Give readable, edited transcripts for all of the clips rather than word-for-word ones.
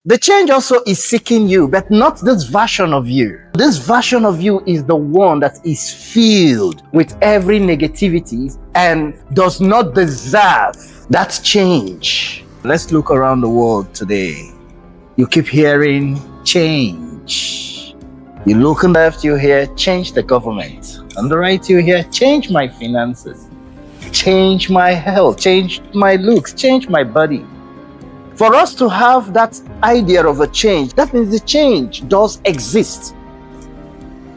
The change also is seeking you, but not this version of you. This version of you is the one that is filled with every negativity and does not deserve that change. Let's look around the world today. You keep hearing change. You look on the left, you hear change the government. On the right, you hear change my finances, change my health, change my looks, change my body. For us to have that idea of a change, that means the change does exist.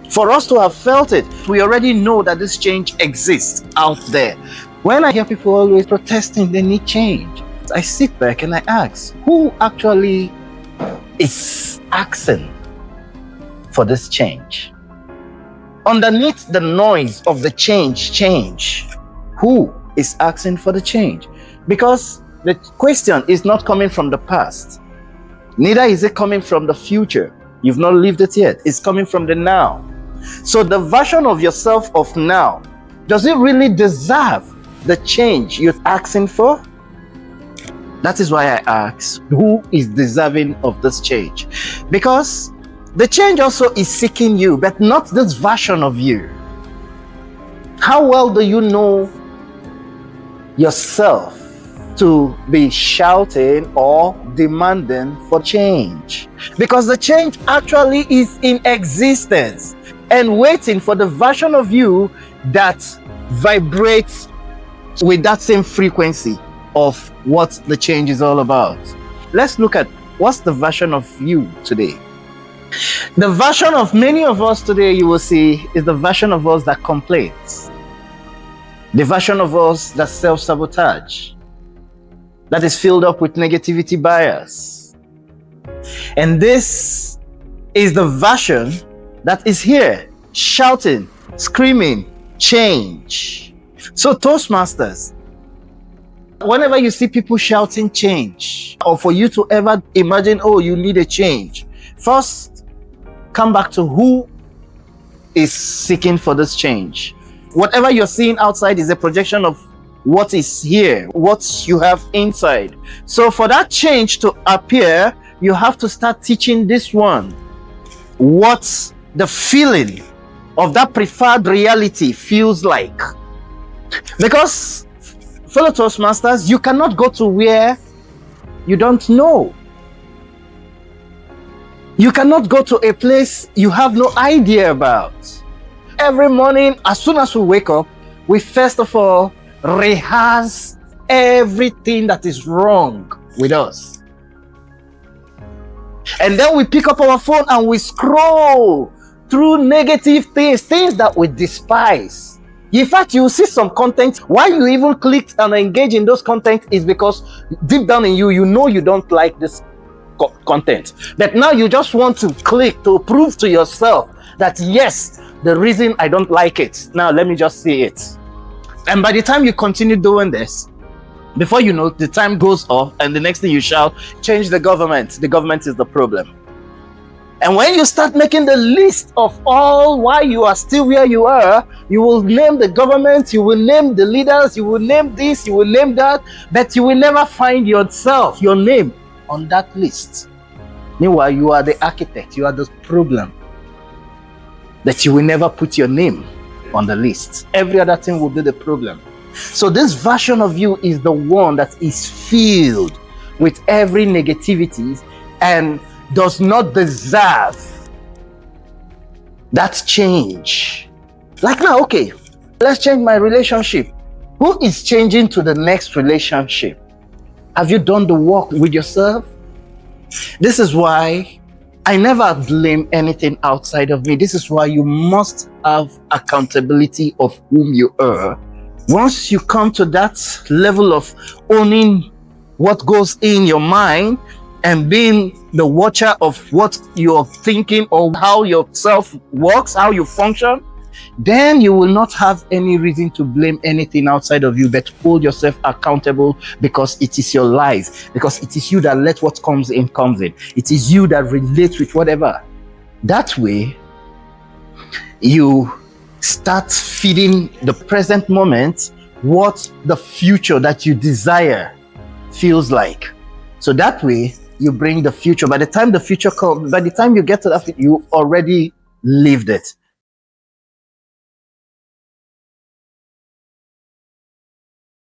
For us to have felt it, we already know that this change exists out there. When I hear people always protesting they need change, I sit back and I ask, who actually is asking for this change? Underneath the noise of the change, who is asking for the change? Because the question is not coming from the past. Neither is it coming from the future. You've not lived it yet. It's coming from the now. So the version of yourself of now, does it really deserve the change you're asking for? That is why I ask, who is deserving of this change? Because the change also is seeking you, but not this version of you. How well do you know yourself to be shouting or demanding for change? Because the change actually is in existence and waiting for the version of you that vibrates with that same frequency of what the change is all about. Let's look at what's the version of you today. The version of many of us today, you will see, is the version of us that complains, the version of us that self-sabotage, that is filled up with negativity bias. And this is the version that is here, shouting, screaming, change. So Toastmasters, whenever you see people shouting change, or for you to ever imagine, oh, you need a change, first come back to who is seeking for this change. Whatever you're seeing outside is a projection of what is here, what you have inside. So for that change to appear, you have to start teaching this one what the feeling of that preferred reality feels like. Because, fellow Toastmasters, you cannot go to where you don't know. You cannot go to a place you have no idea about. Every morning, as soon as we wake up, we first of all rehearse everything that is wrong with us. And then we pick up our phone and we scroll through negative things that we despise. In fact, you see some content, why you even clicked and engage in those content is because deep down in you, you know you don't like this content. But now you just want to click to prove to yourself that yes, the reason I don't like it, now let me just see it. And by the time you continue doing this, before you know, the time goes off and the next thing you shout, change the government. The government is the problem. And when you start making the list of all why you are still where you are, you will name the government, you will name the leaders, you will name this, you will name that, but you will never find yourself, your name on that list. Meanwhile, you are the architect, you are the problem, that you will never put your name on the list. Every other thing will be the problem. So this version of you is the one that is filled with every negativity and does not deserve that change. Like now, okay, let's change my relationship. Who is changing to the next relationship? Have you done the work with yourself? This is why I never blame anything outside of me. This is why you must have accountability of whom you are. Once you come to that level of owning what goes in your mind and being the watcher of what you're thinking or how yourself works, how you function, then you will not have any reason to blame anything outside of you, but hold yourself accountable because it is your life, because it is you that let what comes in comes in. It is you that relates with whatever. That way, you start feeding the present moment what the future that you desire feels like. So that way, you bring the future. By the time the future comes, by the time you get to that, you've already lived it.